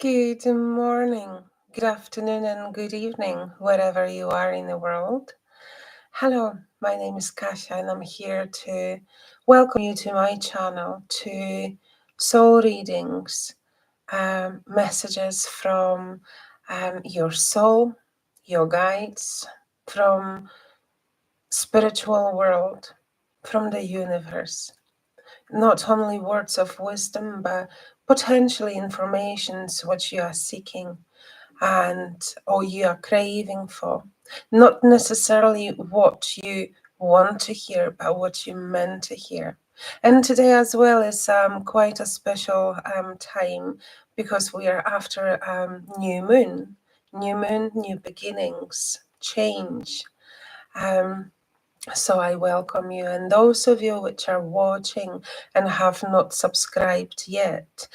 Good morning, good afternoon, and good evening, wherever you are in the world. Hello, my name is Kasia, and I'm here to welcome you to my channel, to soul readings, messages from your soul, your guides, from spiritual world, from the universe. Not only words of wisdom, but potentially informations what you are seeking and or you are craving for. Not necessarily what you want to hear, but what you meant to hear. And today as well is quite a special time because we are after new moon, new beginnings, change. So I welcome you, and those of you which are watching and have not subscribed yet,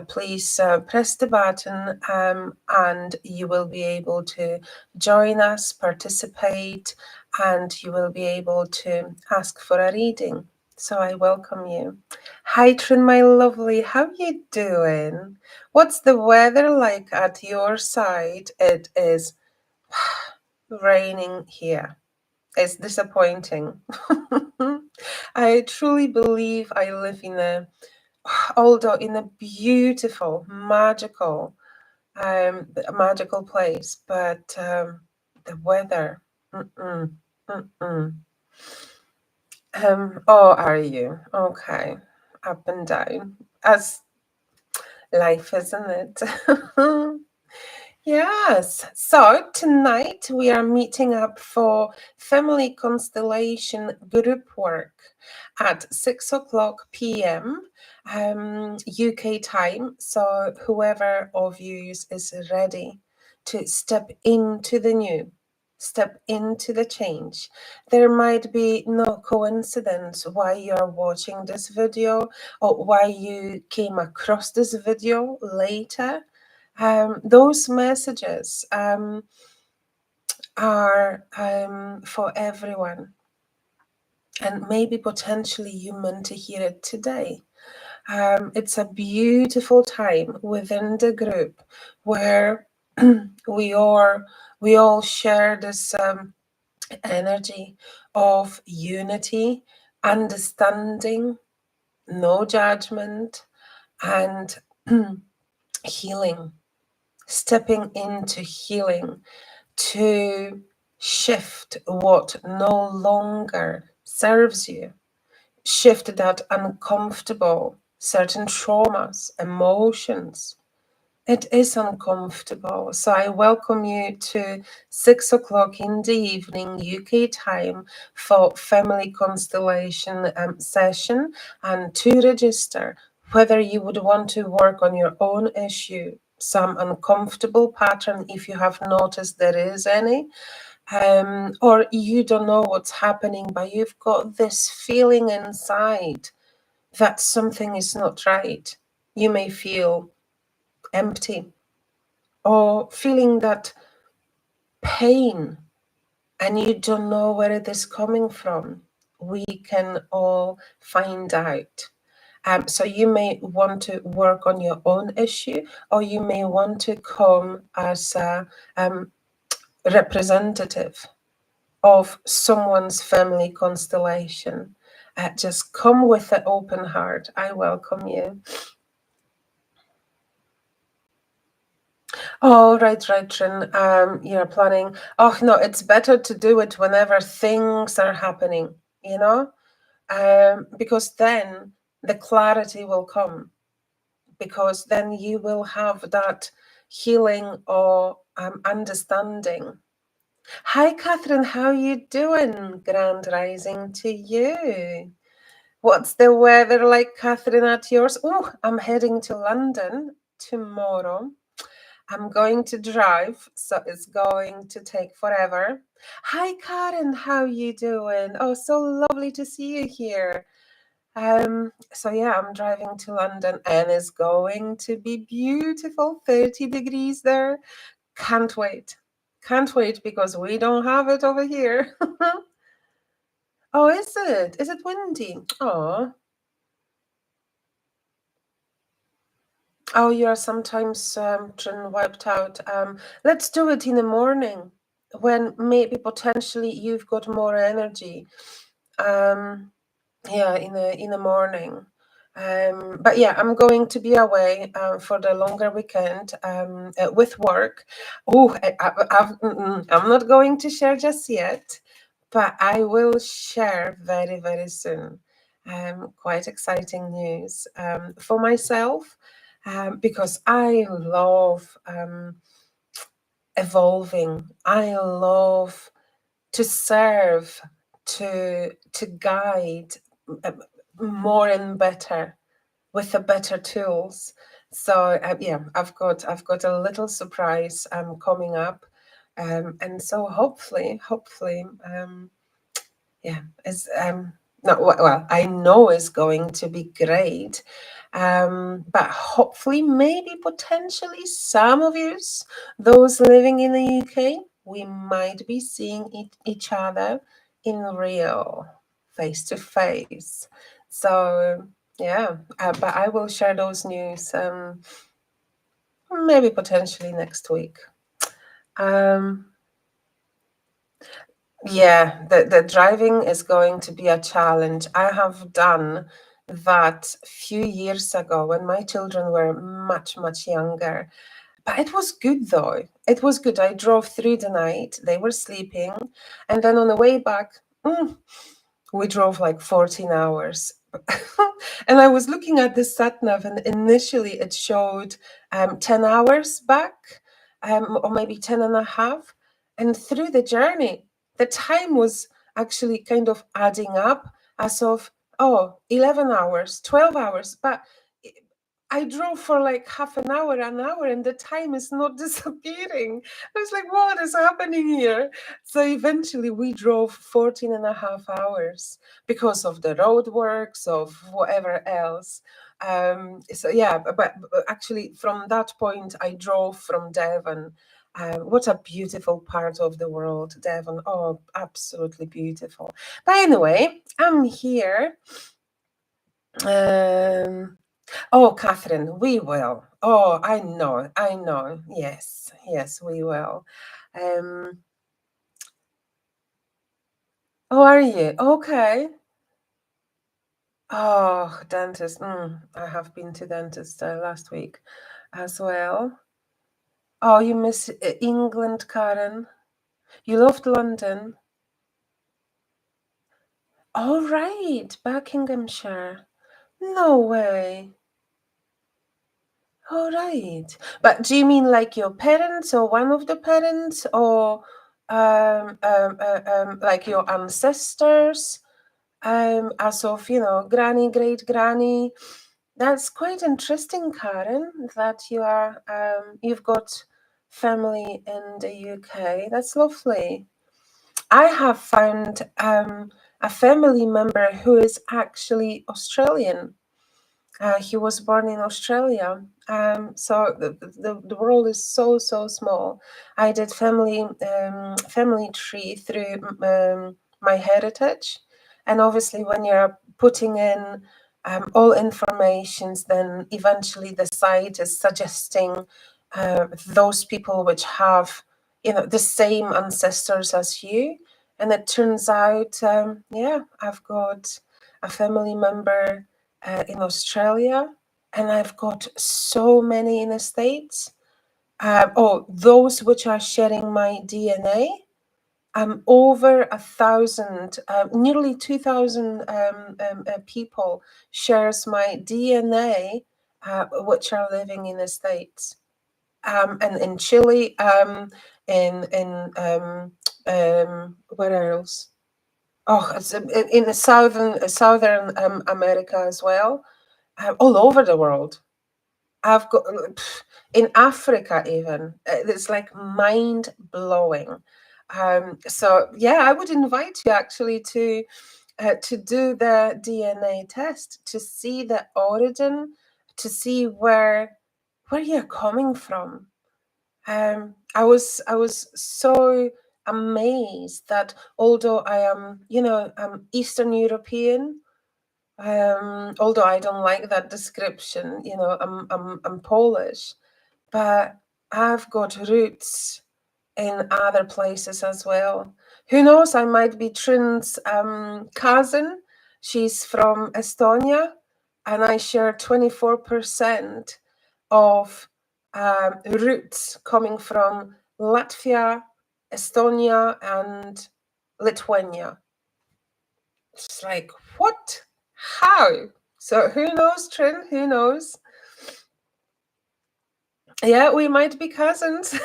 please press the button and you will be able to join us, participate, and you will be able to ask for a reading. So I welcome you. Hi Trin, my lovely, how you doing? What's the weather like at your side? It is raining here. It's disappointing. I truly believe I live in a beautiful, magical place, but the weather. Mm-mm, mm-mm. Oh, are you? Okay. Up and down. As life, isn't it? Yes, so tonight we are meeting up for Family Constellation group work at 6 o'clock p.m. UK time. So whoever of you is ready to step into the new, step into the change. There might be no coincidence why you are watching this video or why you came across this video later. Those messages are for everyone, and maybe potentially you meant to hear it today. It's a beautiful time within the group where we all share this energy of unity, understanding, no judgment, and healing. Stepping into healing to shift what no longer serves you, shift that uncomfortable, certain traumas, emotions. It is uncomfortable. So I welcome you to 6 o'clock in the evening UK time for Family Constellation session, and to register whether you would want to work on your own issue, some uncomfortable pattern if you have noticed there is any, or you don't know what's happening, but you've got this feeling inside that something is not right. You may feel empty or feeling that pain and you don't know where it is coming from. We can all find out. So you may want to work on your own issue, or you may want to come as a representative of someone's family constellation. Just come with an open heart. I welcome you. Oh, right, Trin. You're planning. Oh, no, it's better to do it whenever things are happening, because then the clarity will come, because then you will have that healing or understanding. Hi, Catherine, how you doing? Grand rising to you. What's the weather like, Catherine, at yours? Oh, I'm heading to London tomorrow. I'm going to drive, so it's going to take forever. Hi, Karen, how you doing? Oh, so lovely to see you here. So yeah, I'm driving to London and it's going to be beautiful, 30 degrees there. Can't wait. Can't wait because we don't have it over here. Oh, is it? Is it windy? Oh, Oh, you're sometimes wiped out. Let's do it in the morning when maybe potentially you've got more energy. Um, yeah, in the morning. But yeah, I'm going to be away for the longer weekend with work. Oh, I'm not going to share just yet, but I will share very, very soon. Quite exciting news for myself because I love evolving. I love to serve, to guide more and better with the better tools. So yeah, I've got a little surprise coming up, and so hopefully yeah, it's no, well, I know it's going to be great, but hopefully, maybe potentially some of you, those living in the UK, we might be seeing each other in real, face to face. So yeah, but I will share those news maybe potentially next week. Yeah, the driving is going to be a challenge. I have done that a few years ago when my children were much, much younger. But it was good though. It was good. I drove through the night. They were sleeping. And then on the way back, we drove like 14 hours. And I was looking at the sat nav, and initially it showed 10 hours back, or maybe 10 and a half. And through the journey, the time was actually kind of adding up as of, 11 hours, 12 hours. But I drove for like half an hour, and the time is not disappearing. I was like, what is happening here? So eventually we drove 14 and a half hours because of the roadworks, of whatever else. So yeah, but actually from that point, I drove from Devon. What a beautiful part of the world, Devon. Oh, absolutely beautiful. But anyway, I'm here. Um, Oh, Catherine, we will. Oh, I know, I know. Yes, yes, we will. Um, oh, are you? Okay. Oh, dentist. I have been to dentist last week as well. Oh, you miss England, Karen. You loved London. All right, Buckinghamshire. No way. All right. But do you mean like your parents or one of the parents or like your ancestors? As of, granny, great granny. That's quite interesting, Karen, that you've got family in the UK. That's lovely. I have found a family member who is actually Australian. He was born in Australia. So the world is so, so small. I did family tree through my heritage. And obviously when you're putting in all informations, then eventually the site is suggesting those people which have, the same ancestors as you. And it turns out, yeah, I've got a family member in Australia, and I've got so many in the States. Those which are sharing my DNA. Over 1,000, nearly 2,000 people shares my DNA, which are living in the States, and in Chile, where else? Oh, it's in the southern America as well, all over the world. I've got in Africa even. It's like mind blowing. So yeah, I would invite you actually to do the DNA test to see the origin, to see where you're coming from. I was so amazed that although I am, I'm Eastern European, Although I don't like that description, you know, I'm Polish, but I've got roots in other places as well. Who knows? I might be Trin's cousin. She's from Estonia, and I share 24% of roots coming from Latvia, Estonia, and Lithuania. It's like, what? How? So who knows, Trin? Who knows? Yeah, we might be cousins.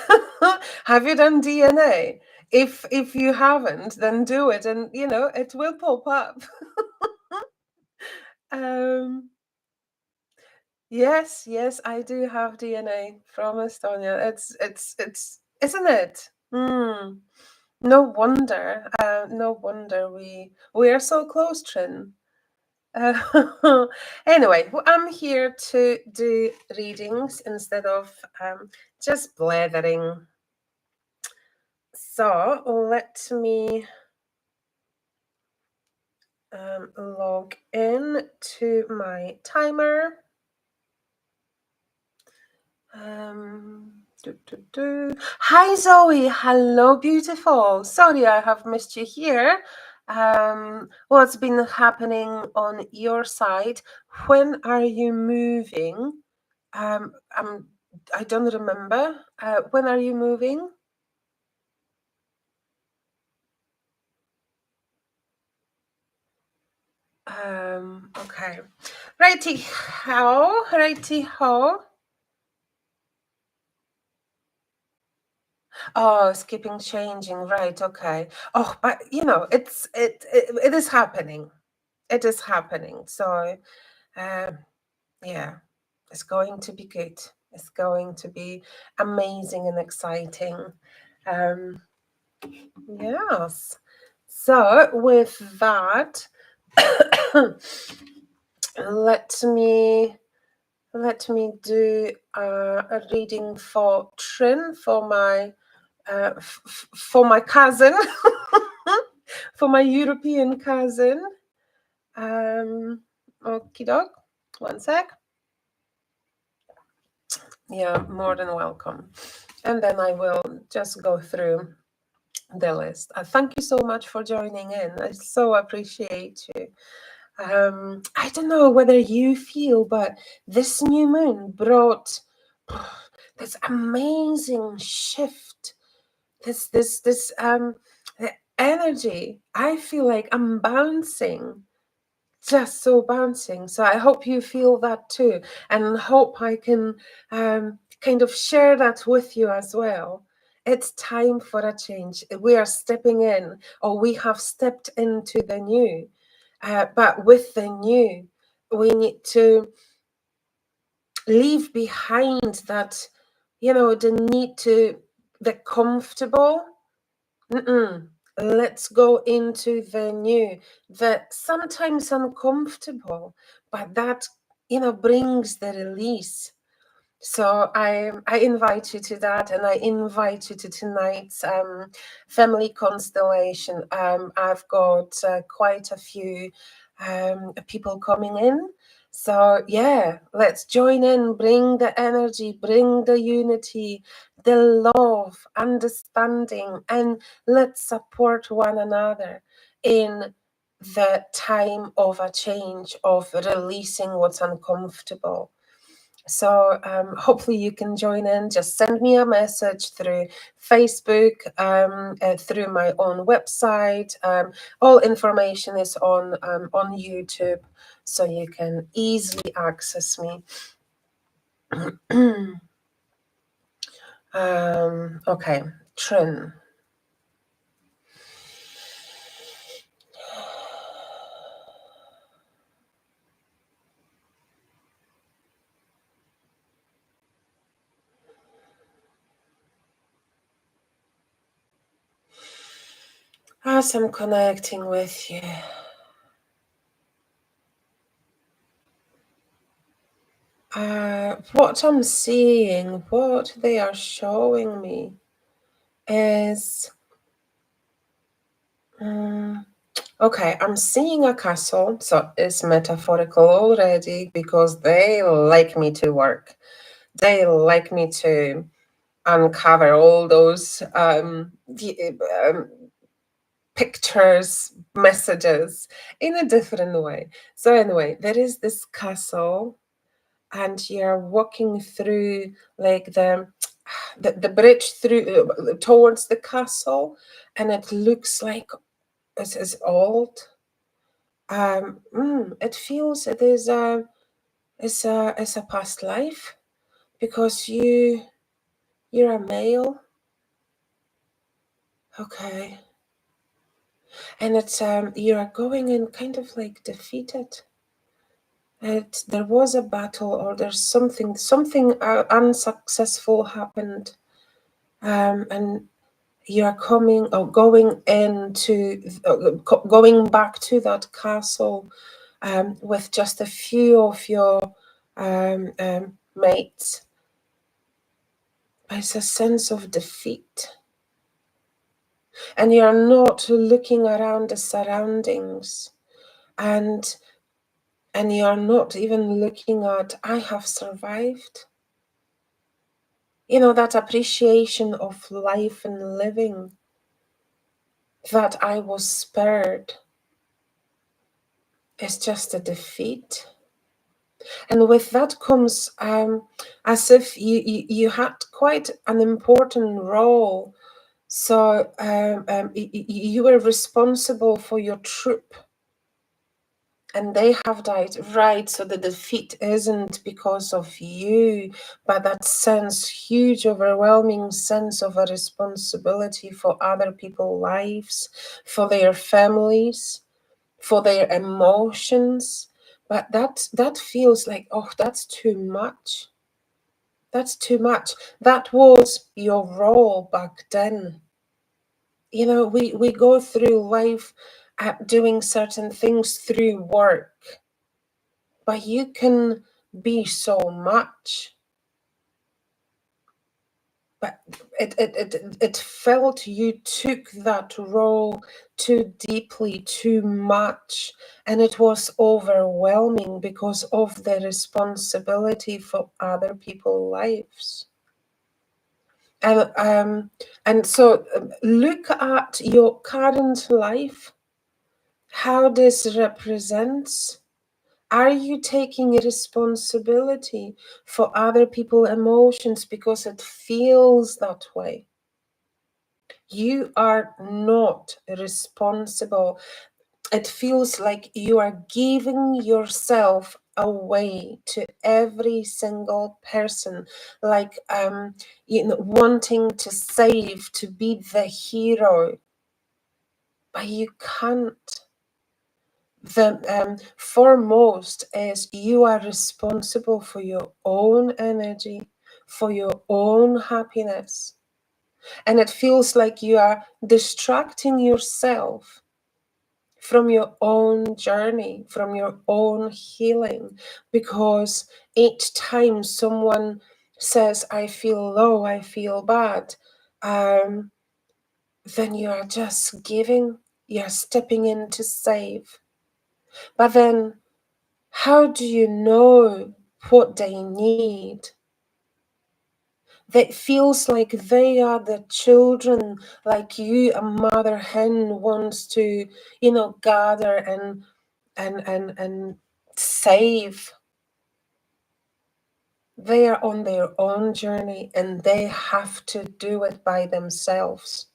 Have you done DNA? If you haven't, then do it, and you know it will pop up. Yes, yes, I do have DNA from Estonia. It's isn't it? No wonder. No wonder we are so close, Trin. Anyway, I'm here to do readings instead of just blathering. So let me log in to my timer. Hi Zoe, hello beautiful. Sorry I have missed you here. What's been happening on your side? When are you moving? I don't remember. When are you moving? Okay. Righty ho. Oh, skipping, changing, right? Okay. Oh, but you know, it is happening. It is happening. So, yeah, it's going to be good. It's going to be amazing and exciting. Yes. So with that, let me do a reading for Trin, for my cousin, for my European cousin. Okie doke. One sec. Yeah, more than welcome. And then I will just go through the list. Thank you so much for joining in. I so appreciate you. I don't know whether you feel, but this new moon brought this amazing shift. This the energy. I feel like I'm bouncing, just so bouncing. So I hope you feel that too, and hope I can kind of share that with you as well. It's time for a change. We are stepping in, or we have stepped into the new. But with the new, we need to leave behind that, you know, the need to, the comfortable. Let's go into the new, the sometimes uncomfortable, but that, you know, brings the release. So I invite you to that, and I invite you to tonight's family constellation. I've got quite a few people coming in. So yeah, let's join in, bring the energy, bring the unity, the love, understanding, and let's support one another in the time of a change, of releasing what's uncomfortable. So hopefully you can join in. Just send me a message through Facebook, through my own website. All information is on YouTube, so you can easily access me. Okay, Trin. As I'm connecting with you, what I'm seeing, what they are showing me is Okay, I'm seeing a castle, so it's metaphorical already because they like me to work. They like me to uncover all those pictures, messages in a different way. So anyway, there is this castle, and you're walking through like the bridge through towards the castle, and it looks like it's old. It feels it is it's a past life because you're a male. Okay. And it's you're going in kind of like defeated. There was a battle, or there's something unsuccessful happened, and you're coming or going into going back to that castle with just a few of your mates. It's a sense of defeat, and you're not looking around the surroundings, and you're not even looking at, I have survived. You know, that appreciation of life and living, that I was spared, is just a defeat. And with that comes as if you had quite an important role. So you were responsible for your troop, and they have died, right? So the defeat isn't because of you, but that sense, huge, overwhelming sense of a responsibility for other people's lives, for their families, for their emotions. But that feels like, oh, that's too much. That's too much. That was your role back then. You know, we go through life doing certain things through work, but you can be so much. But it felt you took that role too deeply, too much, and it was overwhelming because of the responsibility for other people's lives. And so look at your current life, how this represents. Are you taking responsibility for other people's emotions because it feels that way? You are not responsible. It feels like you are giving yourself away to every single person, like wanting to save, to be the hero, but you can't. The foremost is you are responsible for your own energy, for your own happiness. And it feels like you are distracting yourself from your own journey, from your own healing, because each time someone says, I feel low, I feel bad, then you are just giving, you're stepping in to save. But then, how do you know what they need? That feels like they are the children, like you, a mother hen wants to, gather and save. They are on their own journey and they have to do it by themselves.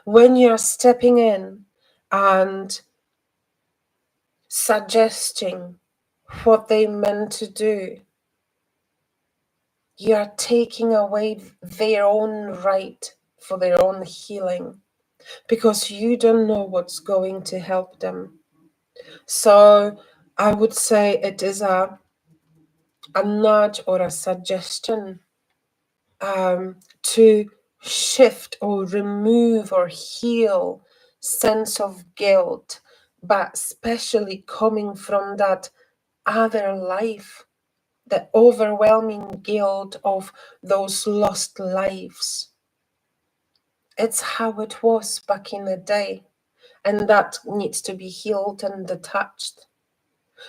When you're stepping in and suggesting what they meant to do, you are taking away their own right for their own healing, because you don't know what's going to help them. So I would say it is a nudge or a suggestion to shift or remove or heal sense of guilt, but especially coming from that other life, the overwhelming guilt of those lost lives. It's how it was back in the day. and that needs to be healed and detached.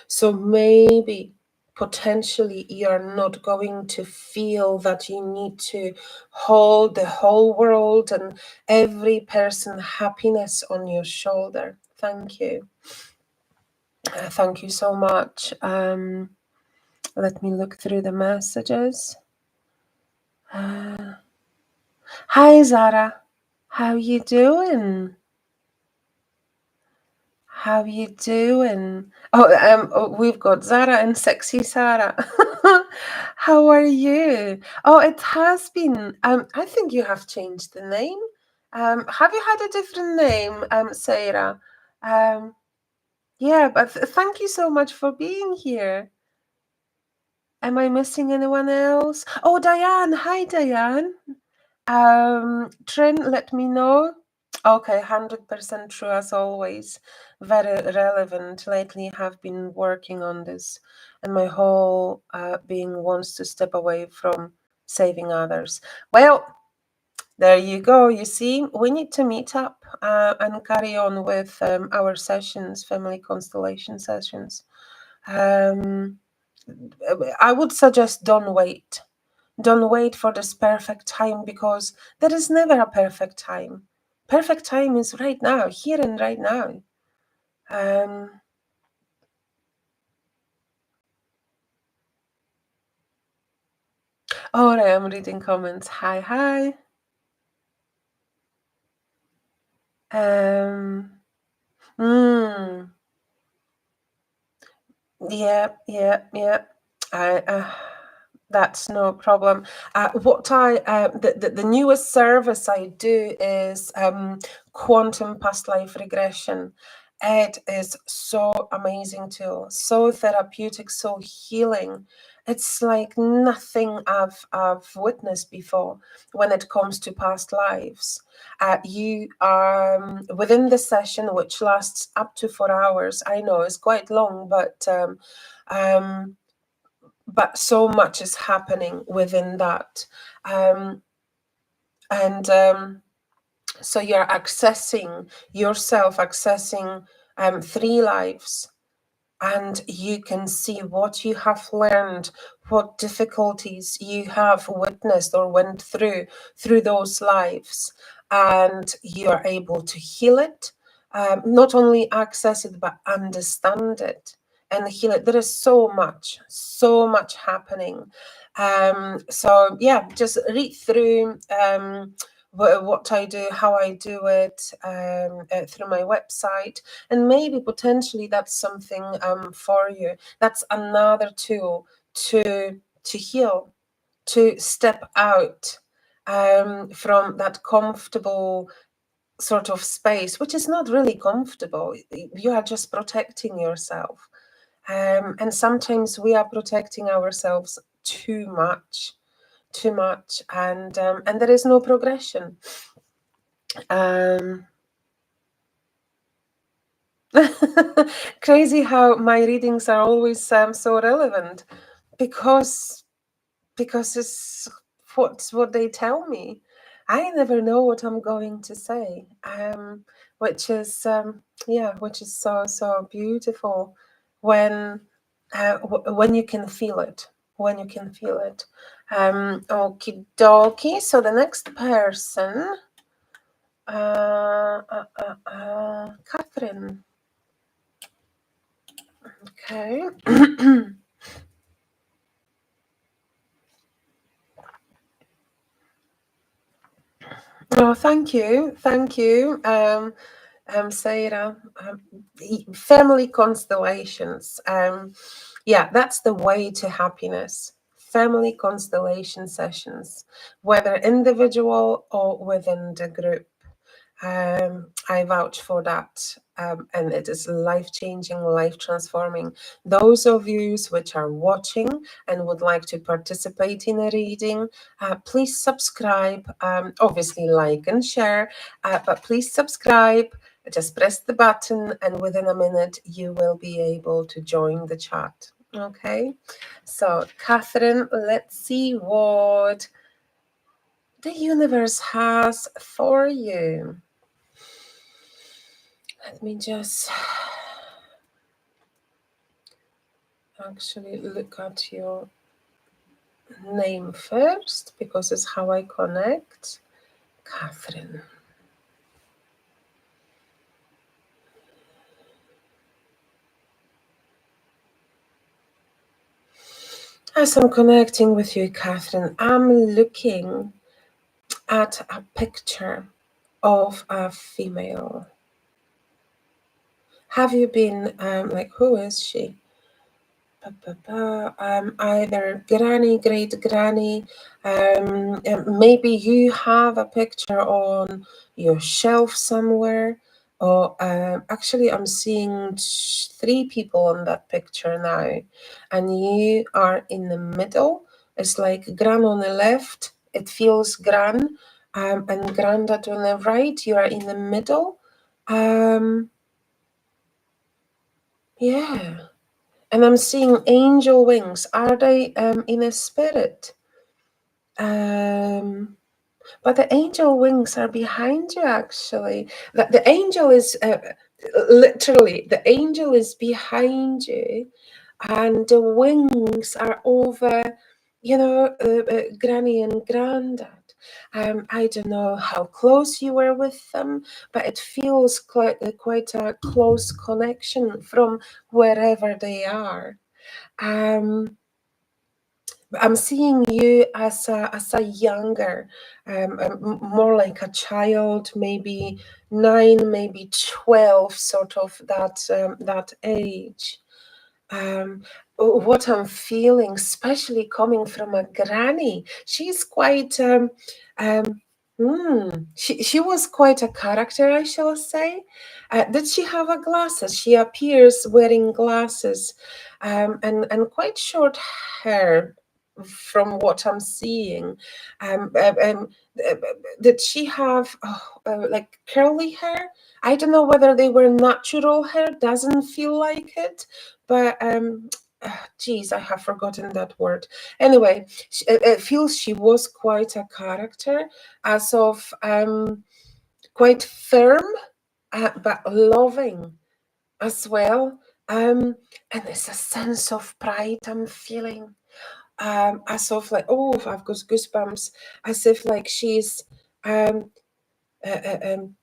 So maybe potentially you're not going to feel that you need to hold the whole world and every person's happiness on your shoulder. Thank you. Thank you so much. Let me look through the messages. Hi, Zara. How you doing? How you doing? We've got Zara and Sexy Sarah. How are you? Oh, it has been. I think you have changed the name. Have you had a different name, Sarah? Yeah, but thank you so much for being here. Am I missing anyone else? Oh, Diane. Hi, Diane. Trin, let me know. Okay, 100% true as always. Very relevant. Lately have been working on this, and my whole being wants to step away from saving others. Well, there you go. You see, we need to meet up and carry on with our sessions, family constellation sessions. I would suggest don't wait. Don't wait for this perfect time, because there is never a perfect time. Perfect time is right now, here and right now. Oh, I am reading comments. Hi, hi. Mm, yeah. I, that's no problem. The newest service I do is quantum past life regression. It is so amazing tool, so therapeutic, so healing. It's like nothing I've witnessed before when it comes to past lives. You are within the session, which lasts up to 4 hours. I know it's quite long, but so much is happening within that. So you're accessing yourself, accessing 3 lives, and you can see what you have learned, what difficulties you have witnessed or went through those lives, and you are able to heal it, not only access it, but understand it and heal it. There is so much happening. So yeah, just read through what I do, how I do it, through my website, and maybe potentially that's something for you. That's another tool to heal, to step out from that comfortable sort of space, which is not really comfortable. You are just protecting yourself, and sometimes we are protecting ourselves too much, and there is no progression. Crazy how my readings are always so relevant, because it's what they tell me. I never know what I'm going to say, which is so beautiful when when you can feel it, Okie dokie. So the next person, Catherine. Okay. Oh, thank you, Sarah. Family constellations. Yeah, that's the way to happiness. Family constellation sessions, whether individual or within the group. I vouch for that, and it is life-changing, life-transforming. Those of you which are watching and would like to participate in a reading, please subscribe. Obviously, like and share, but please subscribe. Just press the button, and within a minute, you will be able to join the chat. Okay, so Catherine, let's see what the universe has for you. Let me just actually look at your name first, because it's how I connect. Catherine. As I'm connecting with you, Catherine, I'm looking at a picture of a female. Have you been, like, who is she? Either granny, great granny, maybe you have a picture on your shelf somewhere, or actually I'm seeing 3 people on that picture now, and you are in the middle. It's like gran on the left, it feels gran, and granddad on the right. You are in the middle. Yeah. And I'm seeing angel wings. Are they in a spirit? But the angel wings are behind you, actually. The angel is literally, the angel is behind you, and the wings are over, Granny and Grandad. I don't know how close you were with them, but it feels quite a close connection from wherever they are. I'm seeing you as a younger, more like a child, maybe 9, maybe 12, sort of that age. What I'm feeling, especially coming from a granny, she's quite she was quite a character, I shall say. Did she have a glasses? She appears wearing glasses, and quite short hair, from what I'm seeing. Um, um, um, uh, did she have like curly hair? I don't know whether they were natural hair. Doesn't feel like it, but geez, I have forgotten that word. Anyway, it feels she was quite a character, as of quite firm, but loving as well. And there's a sense of pride I'm feeling, as of like, oh, I've got goosebumps, as if like she's um, uh, uh, um,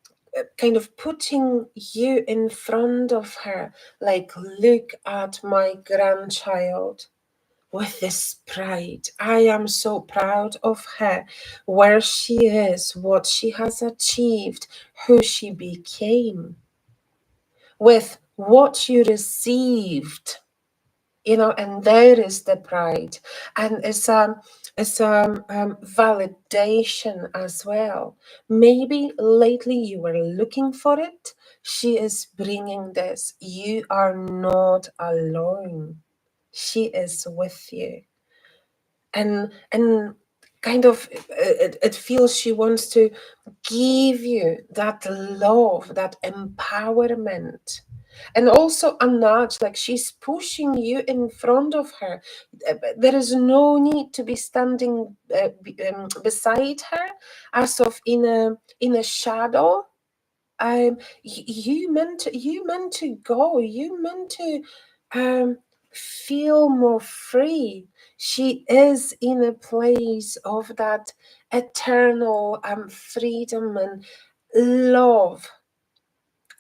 kind of putting you in front of her, like, look at my grandchild. With this pride, I am so proud of her, where she is, what she has achieved, who she became, with what you received, and there is the pride, and it's validation as well. Maybe lately you were looking for it. She is bringing this. You are not alone. She is with you, and kind of it feels she wants to give you that love, that empowerment, and also a nudge, like she's pushing you in front of her. There is no need to be standing beside her, as of in a shadow. You meant to go. You meant to feel more free. She is in a place of that eternal freedom and love,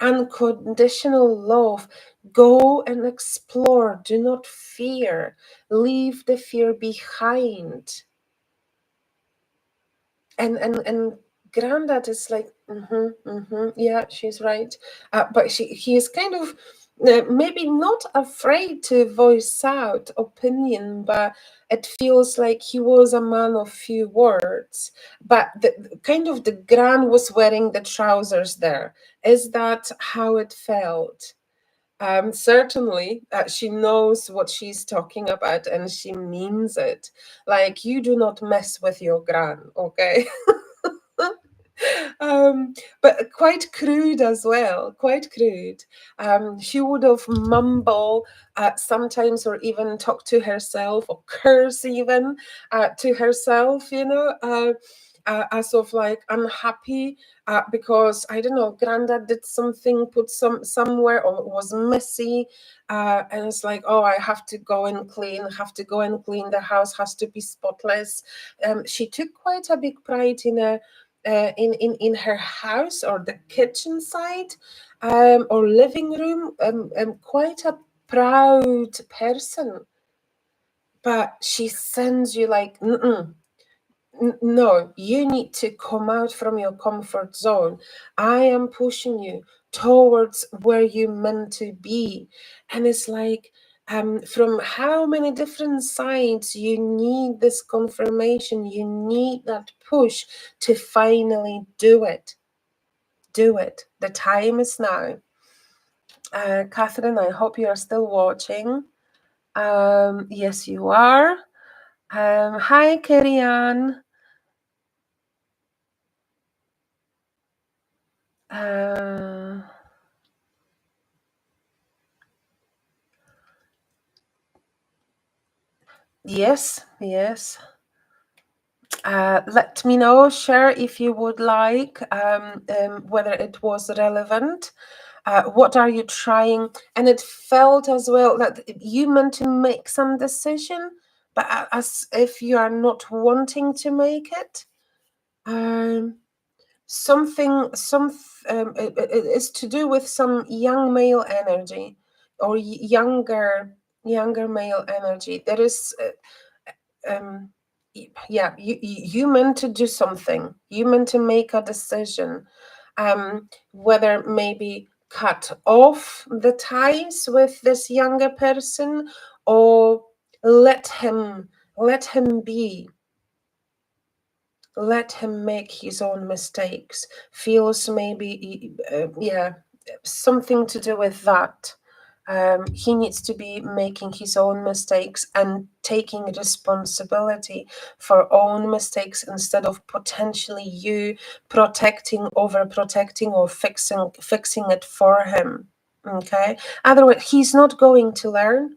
unconditional love. Go and explore. Do not fear. Leave the fear behind. And granddad is like, yeah, she's right. But he is kind of maybe not afraid to voice out opinion, but it feels like he was a man of few words. But the gran was wearing the trousers there. Is that how it felt? Certainly, she knows what she's talking about, and she means it. Like, you do not mess with your gran, okay? But quite crude as well, quite crude. She would have mumble sometimes, or even talk to herself, or curse even to herself, as of like unhappy because I don't know, granddad did something, put somewhere, or was messy, and it's like, oh, I have to go and clean, the house has to be spotless. She took quite a big pride in a in her house, or the kitchen side, or living room, quite a proud person. But she sends you like, no, you need to come out from your comfort zone. I am pushing you towards where you're meant to be. And it's like, from how many different sides you need this confirmation, you need that push to finally do it. Do it. The time is now. Catherine, I hope you are still watching. Yes, you are. Hi, Carrie Ann. Yes. Let me know, share if you would like, whether it was relevant. What are you trying? And it felt as well that you meant to make some decision, but as if you are not wanting to make it. It is to do with some young male energy, or younger male energy. There is yeah, you meant to do something, you meant to make a decision, whether maybe cut off the ties with this younger person, or let him be, let him make his own mistakes. Feels maybe yeah, something to do with that. He needs to be making his own mistakes and taking responsibility for own mistakes, instead of potentially you overprotecting, or fixing it for him. Okay, otherwise he's not going to learn.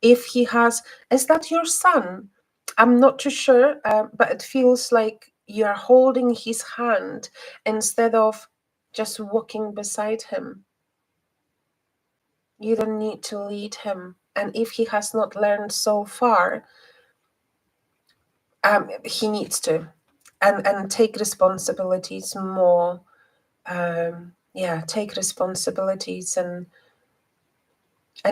If he has, is that your son? I'm not too sure, but it feels like you're holding his hand instead of just walking beside him. You don't need to lead him. And if he has not learned so far, he needs to. And take responsibilities more. Yeah, take responsibilities and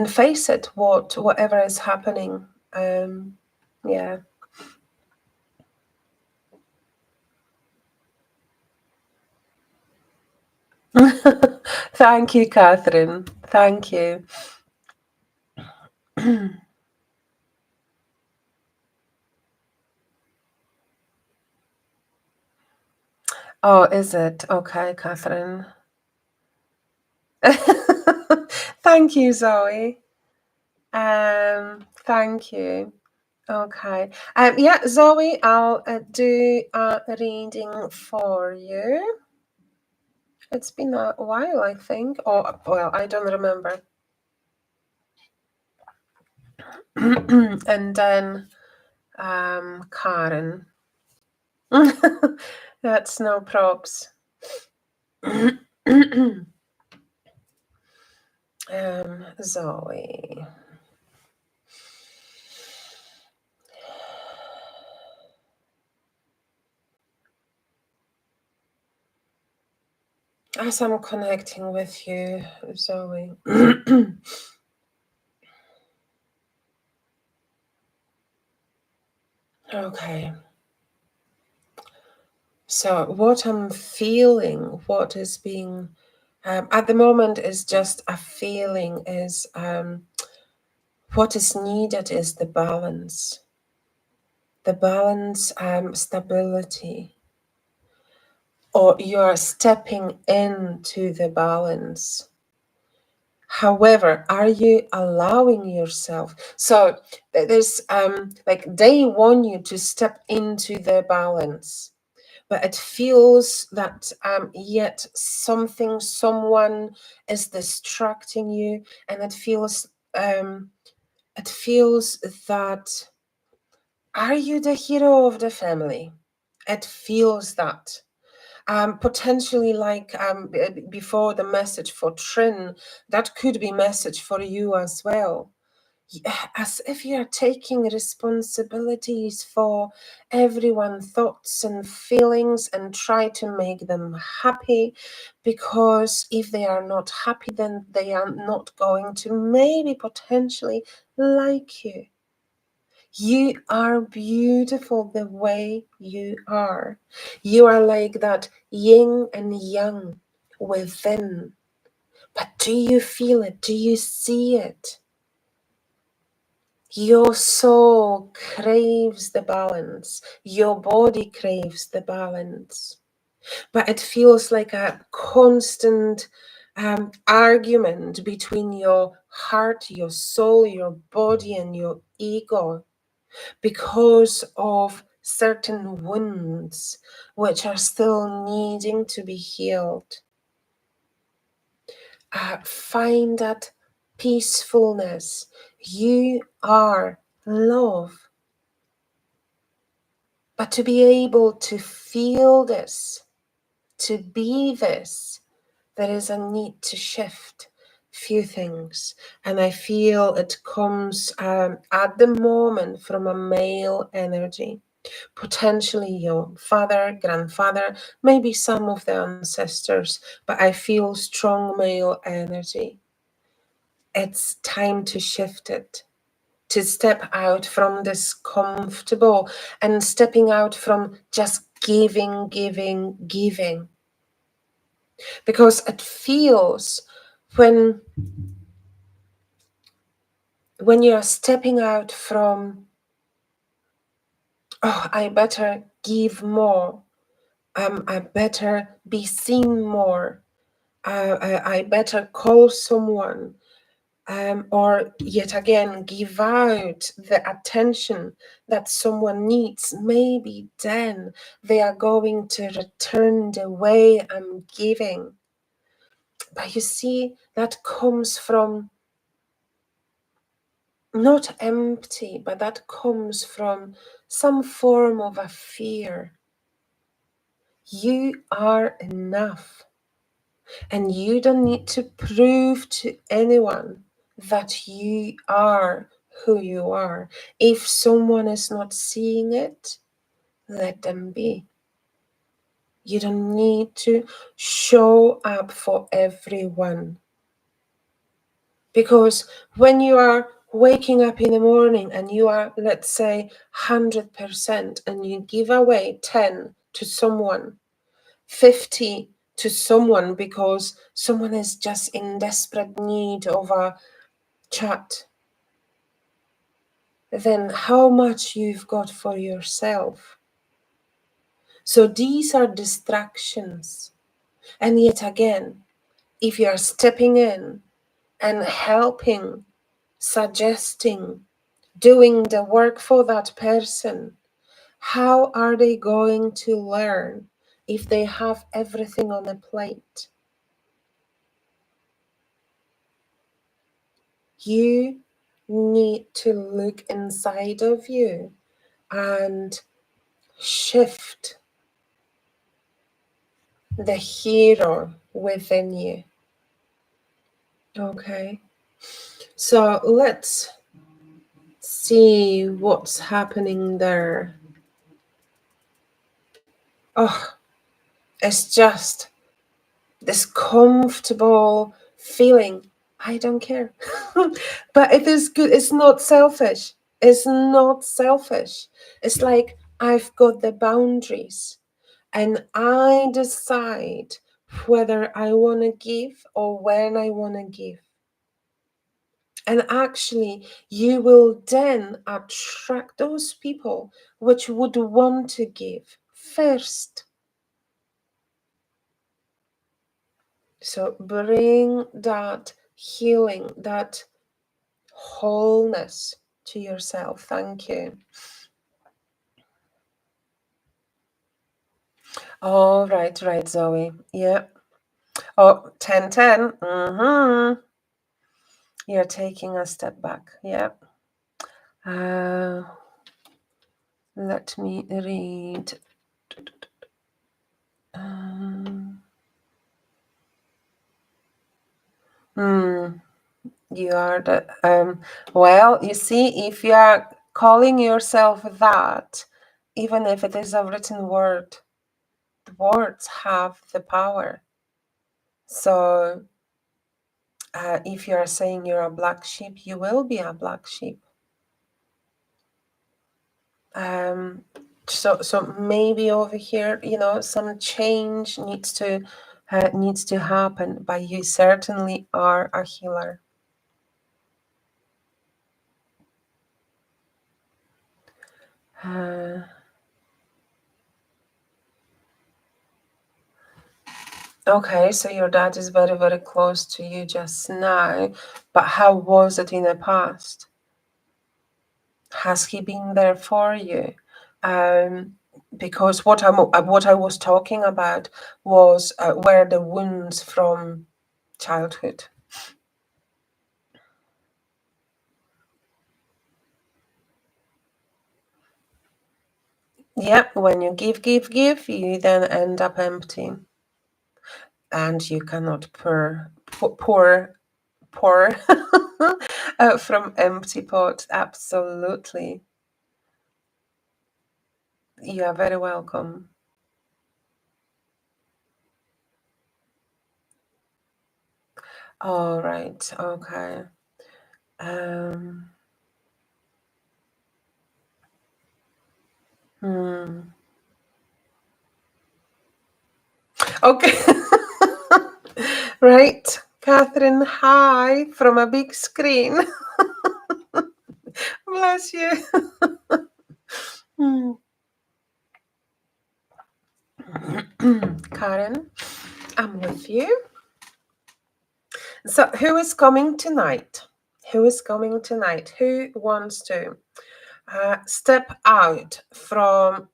face it, whatever is happening. Yeah. Thank you, Catherine. Thank you. Oh, is it? Okay, Catherine. Thank you, Zoe. Thank you. Okay. Yeah, Zoe, I'll do a reading for you. It's been a while, I think. Oh, well, I don't remember. And then Karen. That's no props. Zoe. As I'm connecting with you, Zoe. Okay. So what I'm feeling, what is being at the moment is just a feeling, is what is needed is the balance. The balance, stability. Or you're stepping into the balance. However, are you allowing yourself? So there's like they want you to step into the balance, but it feels that yet someone is distracting you, and it feels that, are you the hero of the family? It feels that. Potentially, like before the message for Trin, that could be message for you as well. As if you're taking responsibilities for everyone's thoughts and feelings and try to make them happy, because if they are not happy, then they are not going to maybe potentially like you. You are beautiful the way you are. You are like that yin and yang within. But do you feel it? Do you see it? Your soul craves the balance. Your body craves the balance. But it feels like a constant argument between your heart, your soul, your body, and your ego, because of certain wounds which are still needing to be healed. Find that peacefulness. You are love. But to be able to feel this, to be this, there is a need to shift few things. And I feel it comes at the moment from a male energy. Potentially your father, grandfather, maybe some of the ancestors, but I feel strong male energy. It's time to shift it, to step out from this comfortable and stepping out from just giving, giving, giving. Because it feels when you're stepping out from, oh, I better give more, I better be seen more, I better call someone, or yet again give out the attention that someone needs. Maybe then they are going to return the way I'm giving. But you see, that comes from not empty, but that comes from some form of a fear. You are enough. And you don't need to prove to anyone that you are who you are. If someone is not seeing it, let them be. You don't need to show up for everyone. Because when you are waking up in the morning and you are, let's say, 100%, and you give away 10 to someone, 50 to someone because someone is just in desperate need of a chat, then how much you've got for yourself. So these are distractions. And yet again, if you are stepping in and helping, suggesting, doing the work for that person, how are they going to learn if they have everything on a plate? You need to look inside of you and shift the hero within you. Okay, so let's see what's happening there. Oh, it's just this comfortable feeling. I don't care. But it is good. It's not selfish. It's not selfish. It's like I've got the boundaries and I decide whether I want to give or when I want to give. And actually, you will then attract those people which would want to give first. So bring that healing, that wholeness to yourself. Thank you. All right, Zoe. Yeah. Oh, 10-10. You're taking a step back. Yeah. Let me read You are the well, you see, if you are calling yourself that, even if it is a written word, the words have the power. So if you are saying you're a black sheep, you will be a black sheep. So maybe over here, some change needs to happen, but you certainly are a healer. Okay, so your dad is very, very close to you just now, but how was it in the past? Has he been there for you? Because what I was talking about was were the wounds from childhood. Yep, when you give, you then end up empty, and you cannot pour from empty pot. Absolutely, you are very welcome. All right, okay. Okay. Right, Catherine, hi from a big screen. Bless you. Karen, I'm with you. So who is coming tonight? Who is coming tonight? Who wants to step out from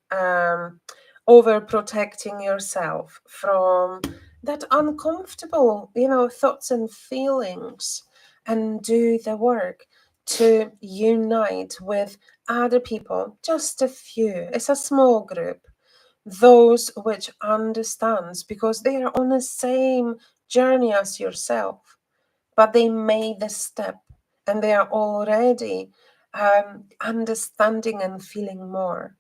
overprotecting yourself, from that uncomfortable, thoughts and feelings, and do the work to unite with other people, just a few. It's a small group, those which understands, because they are on the same journey as yourself, but they made the step and they are already understanding and feeling more.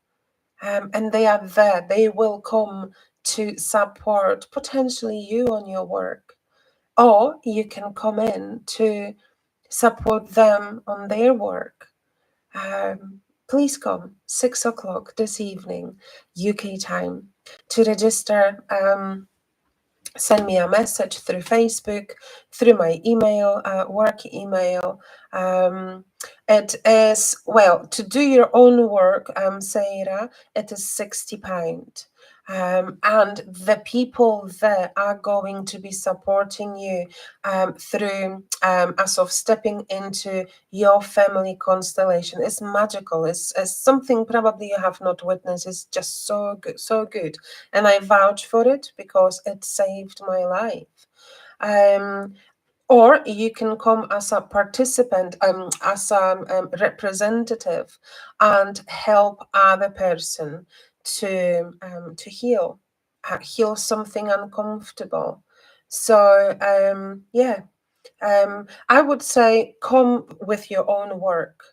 And they are there. They will come to support potentially you on your work. Or you can come in to support them on their work. Please come 6 o'clock this evening, UK time, to register. Send me a message through Facebook, through my email, work email. It is, well, to do your own work, Sarah, it is £60. And the people there are going to be supporting you through as of stepping into your family constellation. It's magical. It's something probably you have not witnessed. It's just so good, so good. And I vouch for it because it saved my life. Or you can come as a participant, as a representative, and help other person to heal something uncomfortable. So I would say come with your own work.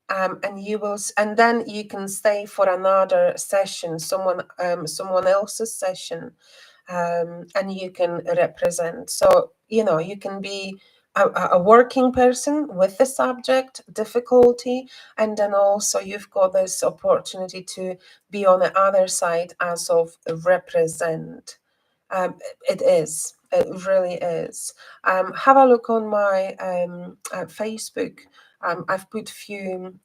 And you will, and then you can stay for another session, someone else's session, and you can represent. So you can be a working person with the subject difficulty, and then also you've got this opportunity to be on the other side as of represent. It really is. Have a look on my Facebook. I've put few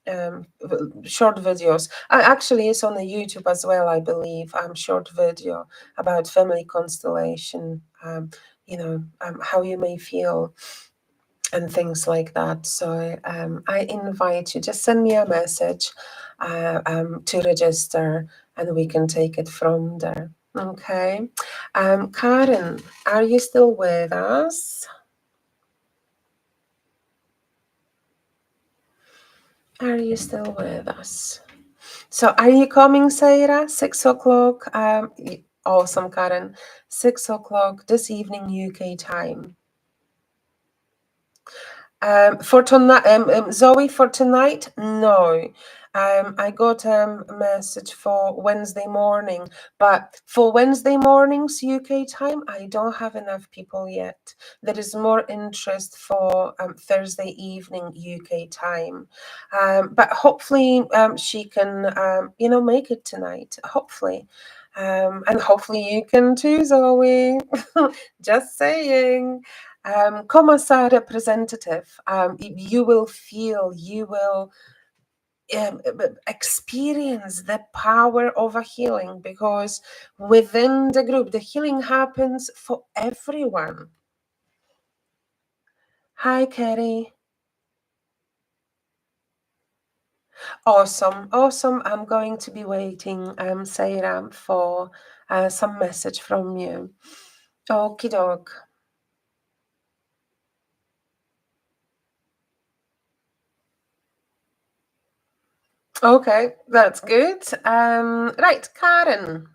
short videos. Actually, it's on the YouTube as well, I believe. Short video about family constellation. How you may feel and things like that. So I invite you. Just send me a message to register, and we can take it from there. Okay. Karen, are you still with us? Are you still with us? So are you coming, Sarah? 6 o'clock. Awesome, Karen. 6 o'clock this evening, UK time. For tonight, Zoe, for tonight, no. I got a message for Wednesday morning, but for Wednesday mornings UK time, I don't have enough people yet. There is more interest for Thursday evening UK time, but hopefully she can, make it tonight. Hopefully. And hopefully you can too, Zoe. Just saying. Come as a representative, you will feel, you will experience the power of a healing, because within the group, the healing happens for everyone. Hi, Kerry. Awesome, awesome. I'm going to be waiting, Sarah, for some message from you. Okie doke. Okay, that's good. Right, Karen.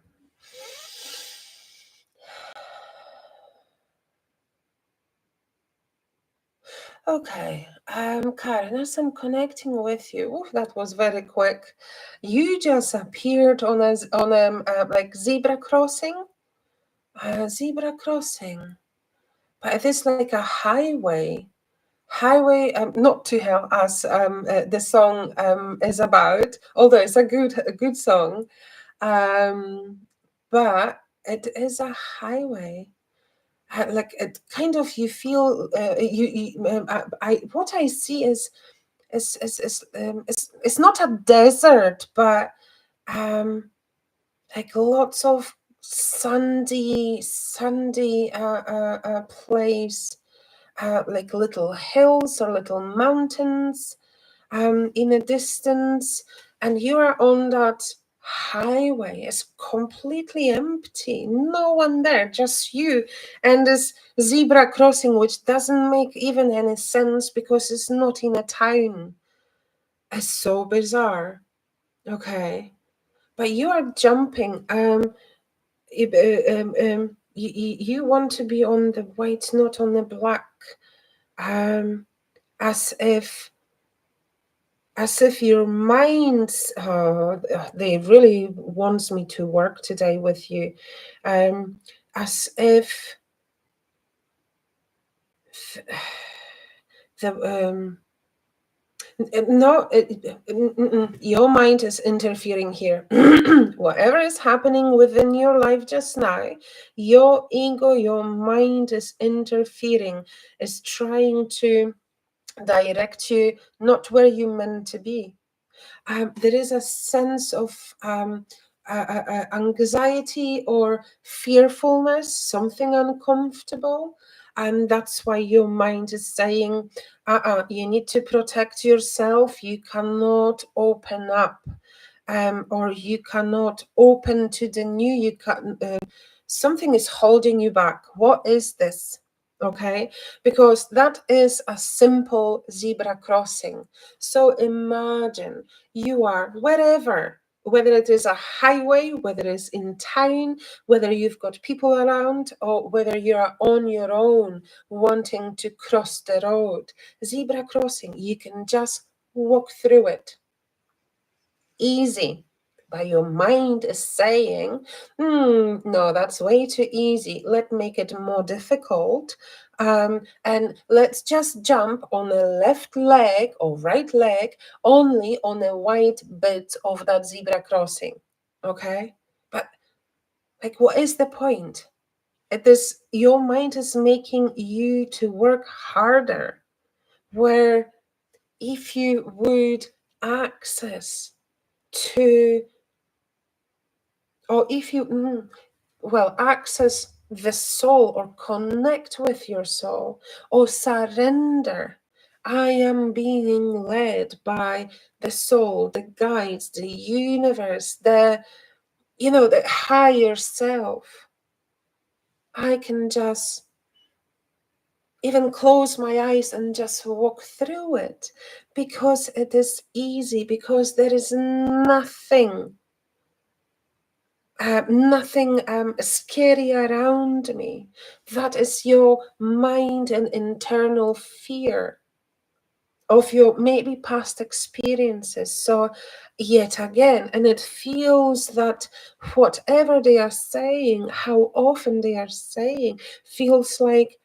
Okay, Karen, as I'm connecting with you, that was very quick. You just appeared on a like zebra crossing, but it is like a highway, not to hell, as the song is about. Although it's a good song, but it is a highway. Like it kind of you feel what I see is not a desert, but like lots of sandy place, like little hills or little mountains in a distance, and you are on that highway. It's completely empty, no one there, just you and this zebra crossing, which doesn't make even any sense because it's not in a town. It's so bizarre. Okay, but you are jumping. You want to be on the white, not on the black, as if your mind, they really wants me to work today with you, as if the no, your mind is interfering here. Whatever is happening within your life just now, your ego, your mind is interfering, is trying to direct you not where you're meant to be. There is a sense of anxiety or fearfulness, something uncomfortable. And that's why your mind is saying, you need to protect yourself. You cannot open up, or you cannot open to the new. You can. Something is holding you back. What is this? Okay, because that is a simple zebra crossing. So imagine you are wherever, whether it is a highway, whether it's in town, whether you've got people around, or whether you're on your own wanting to cross the road. Zebra crossing, you can just walk through it. Easy. But your mind is saying, no, that's way too easy. Let's make it more difficult. And let's just jump on the left leg or right leg only on a white bit of that zebra crossing. Okay? But like, what is the point? It is your mind is making you to work harder. Where if you would access to, or if you access the soul or connect with your soul or surrender, I am being led by the soul, the guides, the universe, the higher self. I can just even close my eyes and just walk through it, because it is easy, because there is nothing scary around me. That is your mind and internal fear of your maybe past experiences. So yet again, and it feels that whatever they are saying, how often they are saying, feels like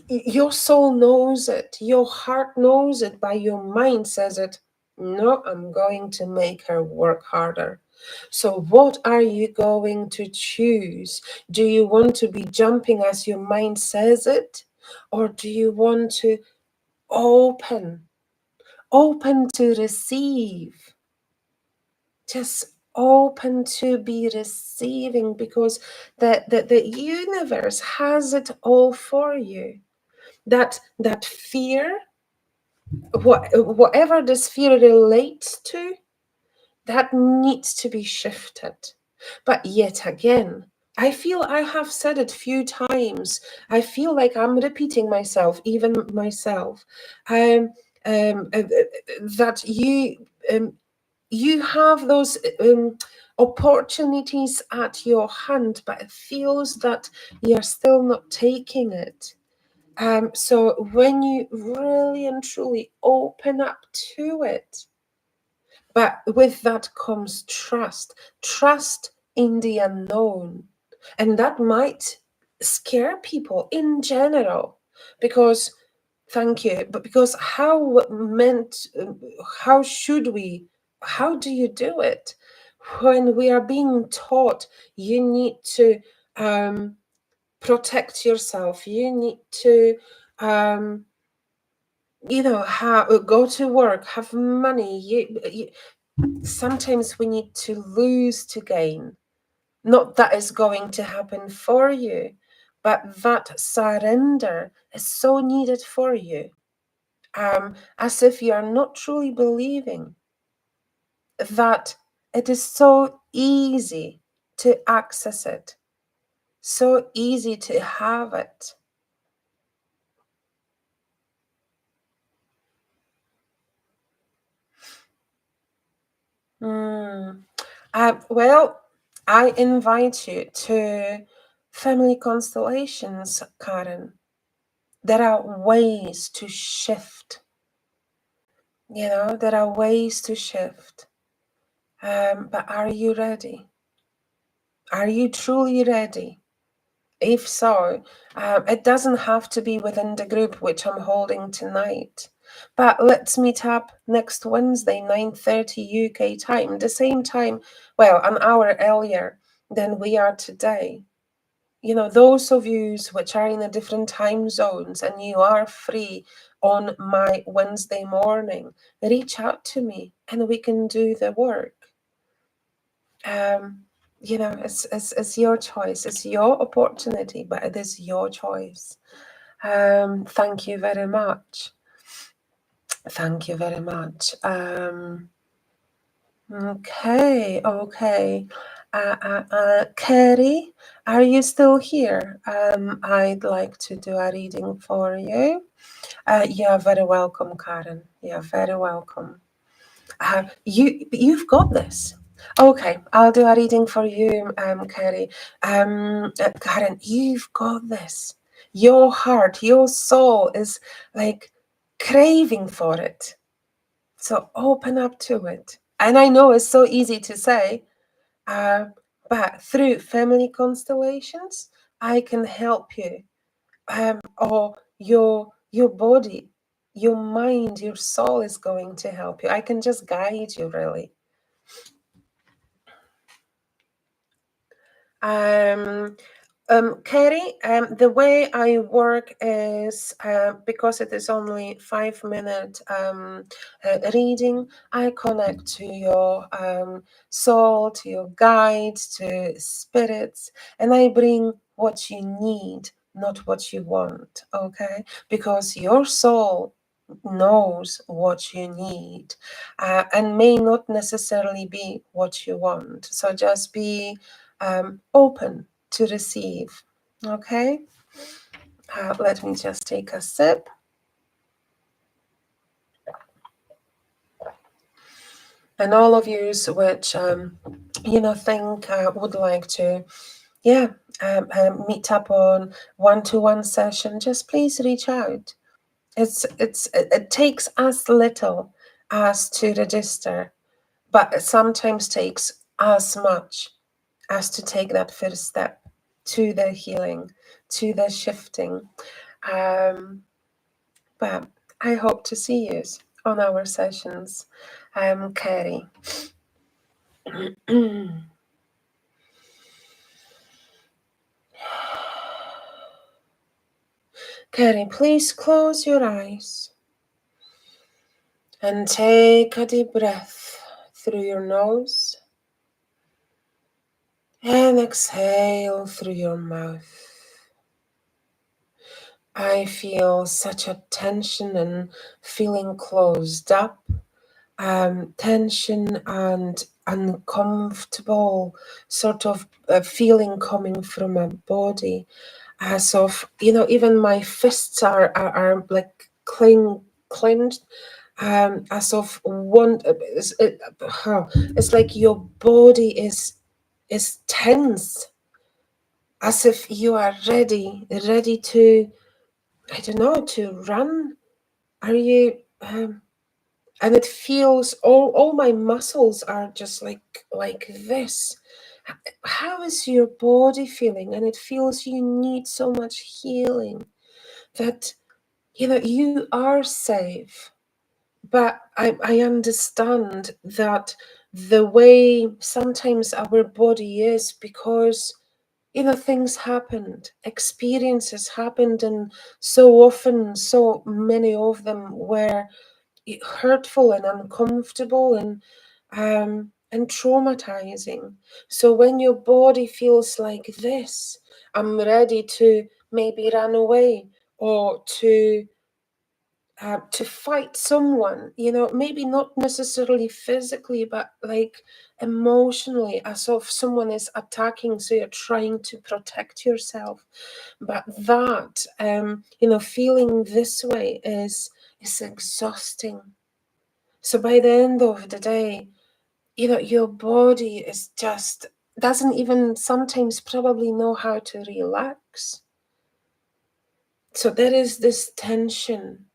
your soul knows it, your heart knows it, but your mind says it. No, I'm going to make her work harder. So what are you going to choose? Do you want to be jumping as your mind says it? Or do you want to open, open to receive? Just open to be receiving, because the universe has it all for you. That fear, whatever this fear relates to, that needs to be shifted. But yet again, I feel I have said it few times. I feel like I'm repeating myself, even myself. That you have those opportunities at your hand, but it feels that you're still not taking it. So when you really and truly open up to it, but with that comes trust, trust in the unknown. And that might scare people in general, because, thank you, but because how should we, how do you do it? When we are being taught you need to protect yourself, you need to go to work, have money, sometimes we need to lose to gain. Not that is going to happen for you, but that surrender is so needed for you. As if you are not truly believing that it is so easy to access it, so easy to have it. Well, I invite you to family constellations, Karen. There are ways to shift. There are ways to shift. But are you ready? Are you truly ready? If so, it doesn't have to be within the group which I'm holding tonight. But let's meet up next Wednesday, 9:30 UK time, the same time, well, an hour earlier than we are today. Those of you which are in the different time zones and you are free on my Wednesday morning, reach out to me and we can do the work. It's your choice. It's your opportunity, but it is your choice. Thank you very much. Thank you very much. Okay. Kerry, are you still here? I'd like to do a reading for you. You are very welcome, Karen. You are very welcome. You've got this. Okay, I'll do a reading for you, Kerry. Karen, you've got this. Your heart, your soul is like craving for it. So open up to it. And I know it's so easy to say, but through family constellations, I can help you. Or your body, your mind, your soul is going to help you. I can just guide you, really. Kerry, the way I work is because it is only 5-minute reading, I connect to your soul, to your guides, to spirits, and I bring what you need, not what you want, okay? Because your soul knows what you need and may not necessarily be what you want. So just be open to receive. Okay. Let me just take a sip. And all of you which, think would like to, meet up on one-to-one session, just please reach out. It takes as little as to register, but it sometimes takes as much as to take that first step to the healing, to the shifting. But I hope to see you on our sessions. Kerry. Kerry, please close your eyes and take a deep breath through your nose and exhale through your mouth. I feel such a tension and feeling closed up, tension and uncomfortable sort of feeling coming from my body, as of, even my fists are like clenched, as of one. It's like your body is tense, as if you are ready to, I don't know, to run. Are you? And it feels all my muscles are just like this. How is your body feeling? And it feels you need so much healing, that you are safe. But I understand that the way sometimes our body is, because things happened, experiences happened, and so often, so many of them were hurtful and uncomfortable and traumatizing. So when your body feels like this, I'm ready to maybe run away, or to fight someone, maybe not necessarily physically, but like emotionally, as if someone is attacking, so you're trying to protect yourself. But that, feeling this way is exhausting. So by the end of the day, your body is just doesn't even sometimes probably know how to relax. So there is this tension,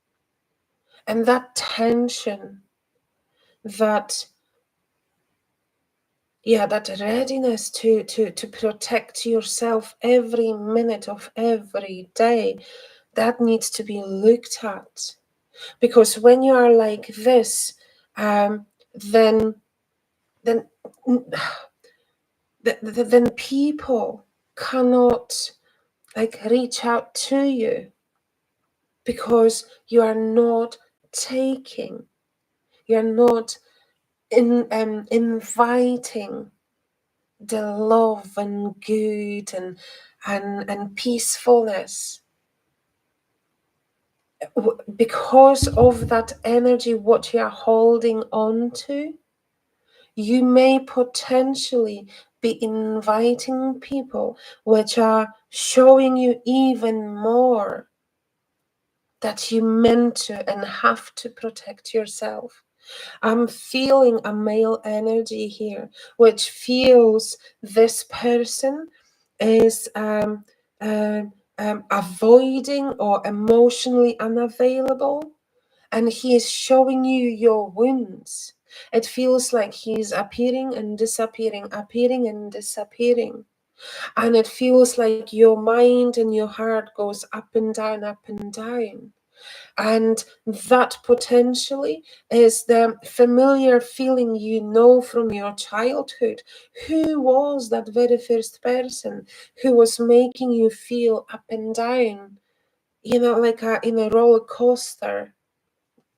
and that tension, that readiness to protect yourself every minute of every day, that needs to be looked at. Because when you are like this, then people cannot reach out to you, because you are not taking, you are not inviting the love and good and peacefulness. Because of that energy, what you are holding on to, you may potentially be inviting people which are showing you even more that you meant to and have to protect yourself. I'm feeling a male energy here, which feels this person is avoiding or emotionally unavailable, and he is showing you your wounds. It feels like he's appearing and disappearing, appearing and disappearing. And it feels like your mind and your heart goes up and down, up and down. And that potentially is the familiar feeling from your childhood. Who was that very first person who was making you feel up and down, like in a roller coaster?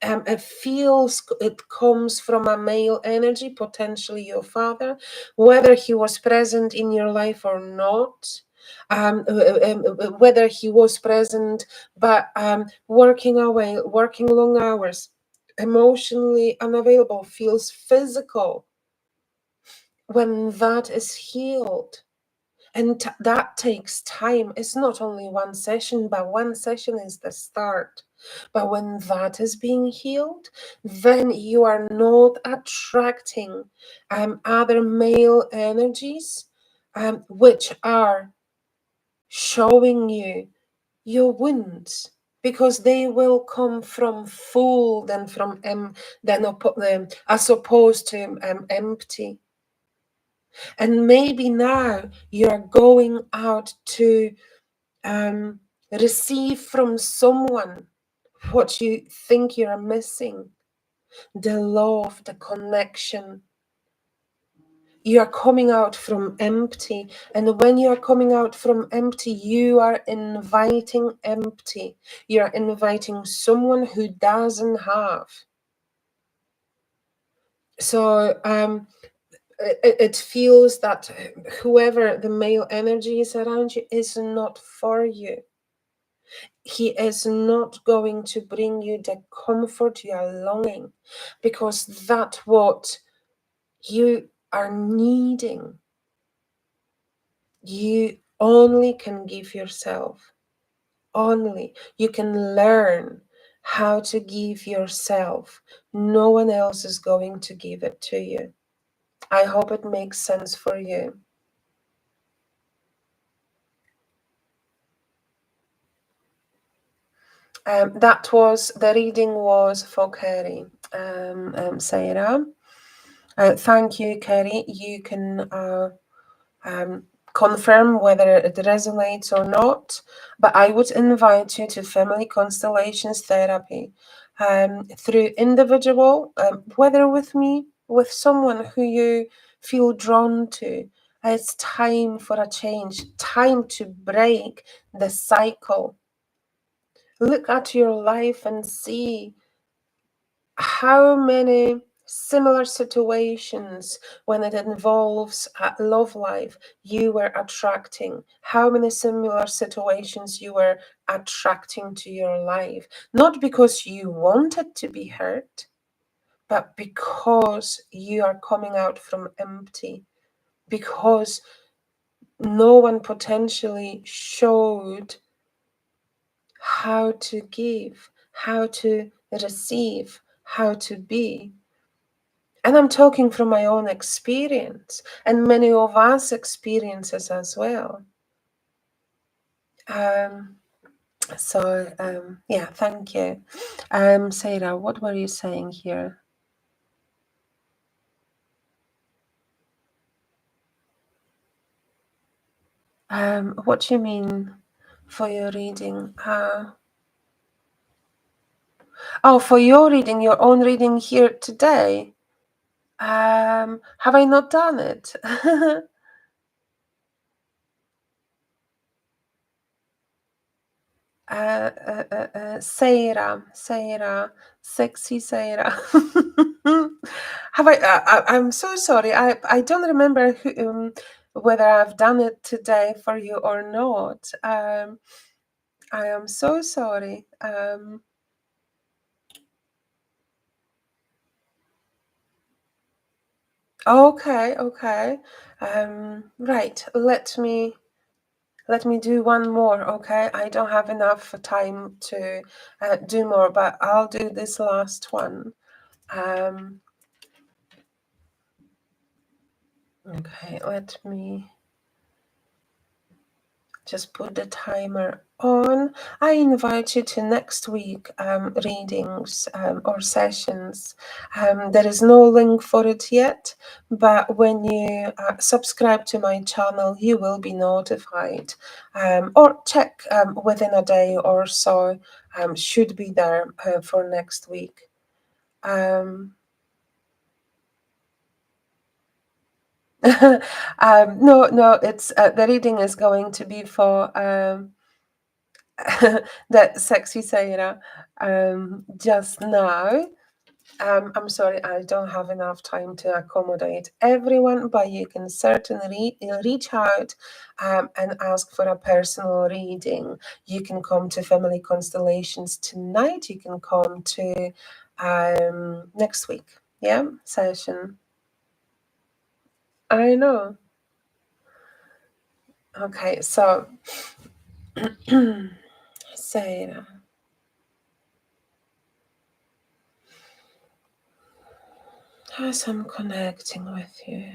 It comes from a male energy, potentially your father, whether he was present in your life or not. Whether he was present but working away, working long hours, emotionally unavailable, feels physical. When that is healed, And that takes time. It's not only one session, but one session is the start. But when that is being healed, then you are not attracting other male energies, which are showing you your wounds, because they will come from full than from as opposed to empty. And maybe now you're going out to receive from someone what you think you're missing, the love, the connection. You are coming out from empty, and when you are coming out from empty, you are inviting empty. You are inviting someone who doesn't have. So it feels that whoever the male energy is around you is not for you. He is not going to bring you the comfort you are longing, because that's what you are needing. You only can give yourself. Only. You can learn how to give yourself. No one else is going to give it to you. I hope it makes sense for you. The reading was for Kerry, Sarah. Thank you, Kerry. You can confirm whether it resonates or not, but I would invite you to family constellations therapy through individual, whether with me, with someone who you feel drawn to. It's time for a change, time to break the cycle. Look at your life and see how many similar situations, when it involves a love life, you were attracting. How many similar situations you were attracting to your life, not because you wanted to be hurt, but because you are coming out from empty, because no one potentially showed how to give, how to receive, how to be. And I'm talking from my own experience and many of us experiences as well. Yeah, thank you. Sarah, what were you saying here? What do you mean for your reading? Oh, for your reading, your own reading here today. Have I not done it? Sarah, sexy Sarah. I'm so sorry. I don't remember whether I've done it today for you or not. I am so sorry. Okay. Right. Let me do one more, okay? I don't have enough time to do more, but I'll do this last one. Okay, let me just put the timer on. I invite you to next week readings or sessions. There is no link for it yet, but when you subscribe to my channel, you will be notified, or check within a day or so, should be there for next week. No, it's the reading is going to be for that sexy Sarah just now. I'm sorry, I don't have enough time to accommodate everyone, but you can certainly reach out and ask for a personal reading. You can come to Family Constellations tonight. You can come to next week, session. I know. Okay, so Sarah, as I'm connecting with you,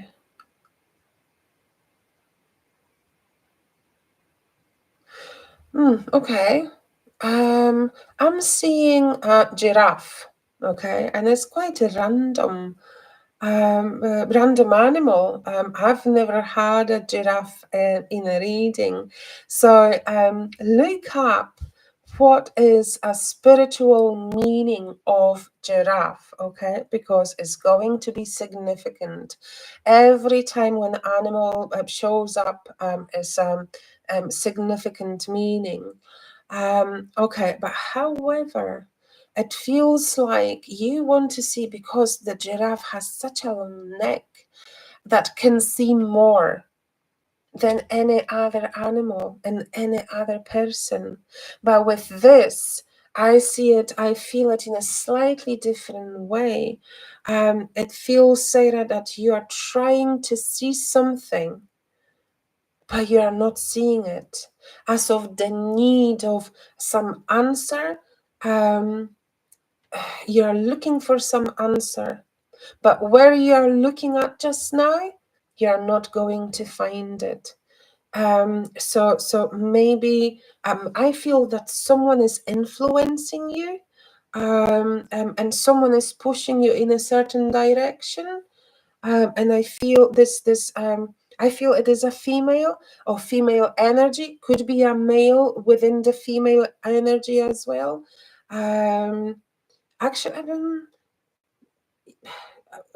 okay. I'm seeing a giraffe, okay, and it's quite a random animal. I've never had a giraffe in a reading, so look up what is a spiritual meaning of giraffe, okay, because it's going to be significant every time when animal shows up. Is significant meaning. Okay, but however, it feels like you want to see, because the giraffe has such a long neck that can see more than any other animal and any other person. But with this, I see it, I feel it in a slightly different way. It feels, Sarah, that you are trying to see something, but you are not seeing it, as of the need of some answer. You're looking for some answer, but where you're looking at just now, you're not going to find it. So maybe I feel that someone is influencing you, and someone is pushing you in a certain direction. And I feel I feel it is a female or female energy, could be a male within the female energy as well. Actually, I don't,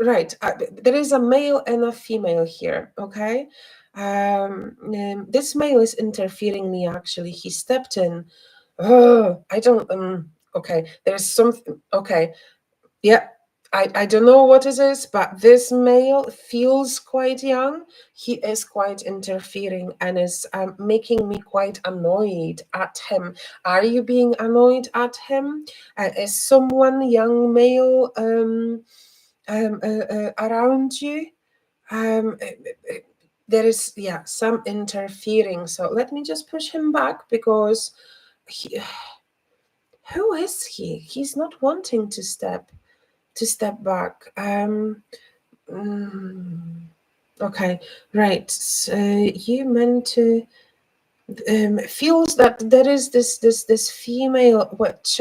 right. There is a male and a female here. Okay. This male is interfering me. Actually, he stepped in. Oh, I don't. Okay. There's something. Okay. Yeah, I don't know what it is, but this male feels quite young. He is quite interfering and is making me quite annoyed at him. Are you being annoyed at him? Is someone young male around you? Um, uh, there is, yeah, some interfering. So let me just push him back, because he, who is he? He's not wanting to step back. Okay, right. So you meant to feels that there is this female which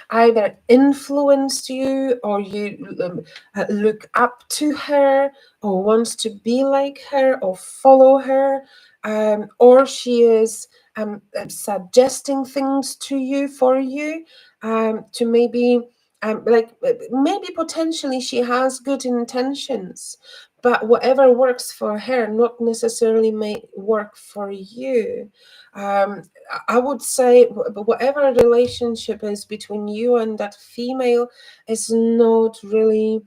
either influenced you, or you look up to her, or wants to be like her or follow her, or she is suggesting things to you, for you, to maybe like maybe potentially she has good intentions, but whatever works for her not necessarily may work for you. um, I would say whatever relationship is between you and that female is not really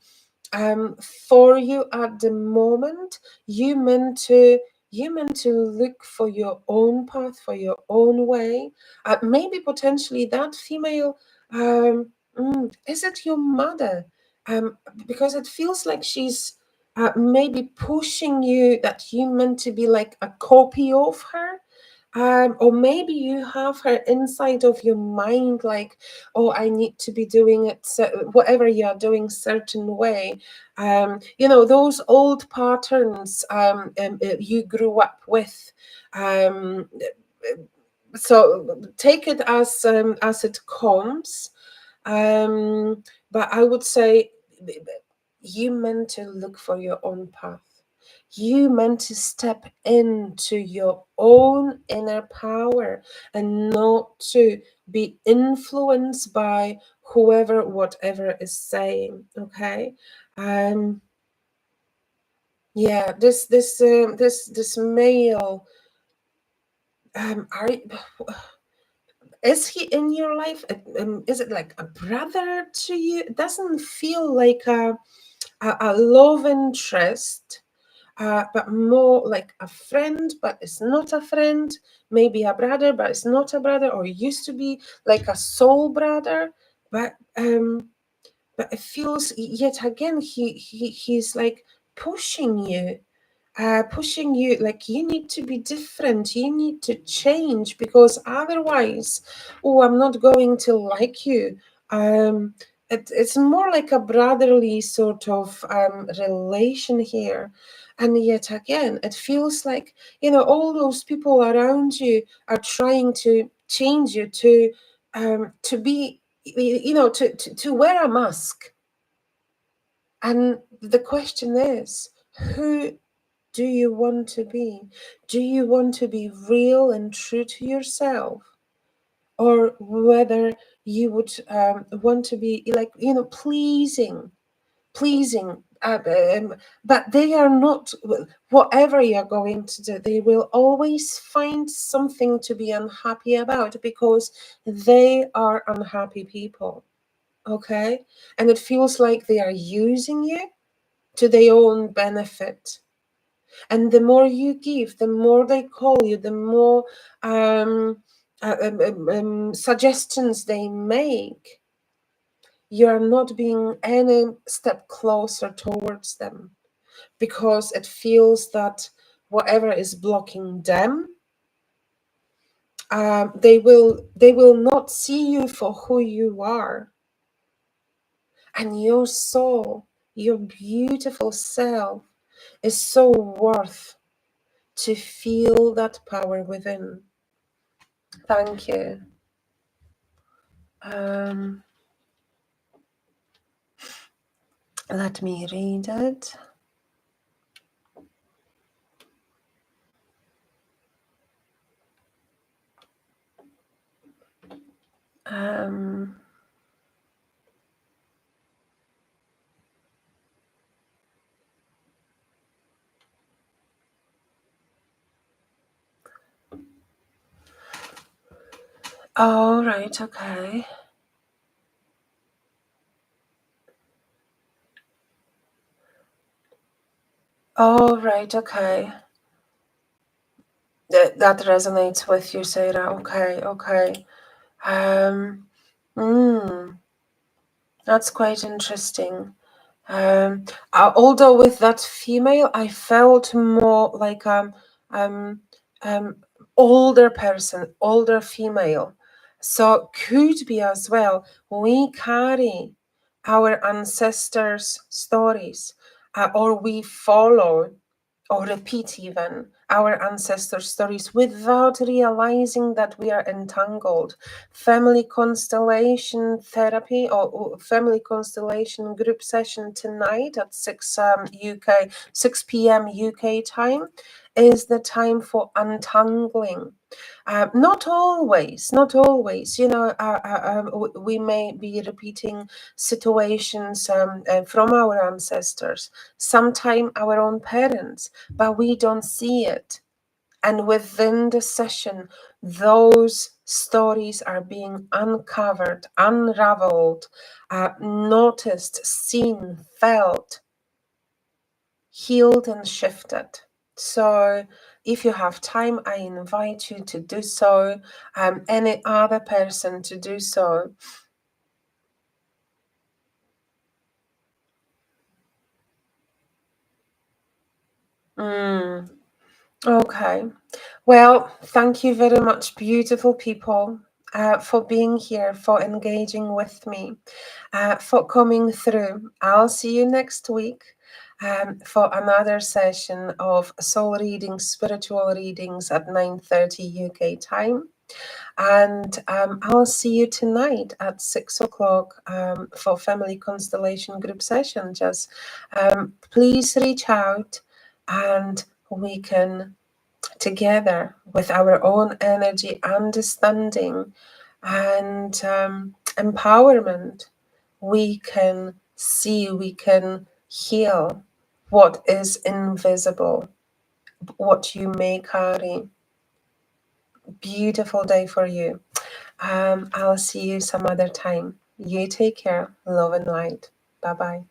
for you at the moment. You meant to look for your own path, for your own way. Maybe potentially that female, is it your mother? Because it feels like she's maybe pushing you, that you meant to be like a copy of her. Or maybe you have her inside of your mind, like, oh, I need to be doing it, whatever you are doing, certain way. Those old patterns you grew up with. Um, so take it as it comes. But I would say you meant to look for your own path. You meant to step into your own inner power, and not to be influenced by whoever, whatever is saying. Okay. Yeah, this male, are is he in your life? Is it like a brother to you? It doesn't feel like a love interest, but more like a friend, but it's not a friend. Maybe a brother, but it's not a brother, or used to be like a soul brother. But it feels, yet again, he's like pushing you. pushing you, like, you need to be different, you need to change, because otherwise, oh, I'm not going to like you. It's more like a brotherly sort of relation here. And yet again, it feels like, all those people around you are trying to change you to be, to wear a mask. And the question is, who do you want to be? Do you want to be real and true to yourself? Or whether you would want to be like, pleasing, but they are not, whatever you're going to do, they will always find something to be unhappy about, because they are unhappy people, okay? And it feels like they are using you to their own benefit. And the more you give, the more they call you, the more suggestions they make. You are not being any step closer towards them, because it feels that whatever is blocking them, they will not see you for who you are. And your soul, your beautiful self, is so worth to feel that power within. Thank you. Let me read it. All right, okay. All right, okay. That resonates with you, Sarah. Okay, okay. That's quite interesting. Although with that female, I felt more like um, older person, older female. So could be as well, we carry our ancestors' stories, or we follow or repeat even our ancestors' stories without realizing that we are entangled. Family constellation therapy, or family constellation group session tonight at 6 p.m. UK time is the time for untangling. Not always, we may be repeating situations from our ancestors, sometimes our own parents, but we don't see it. And within the session, those stories are being uncovered, unraveled, noticed, seen, felt, healed, and shifted. So if you have time, I invite you to do so, any other person to do so. Okay. Well, thank you very much, beautiful people, for being here, for engaging with me, for coming through. I'll see you next week for another session of soul readings, spiritual readings at 9:30 UK time. And I'll see you tonight at 6 o'clock for Family Constellation group session. Just please reach out, and we can together, with our own energy, understanding, and empowerment, we can see, we can heal what is invisible, what you may carry. Beautiful day for you. I'll see you some other time. You take care. Love and light. Bye-bye.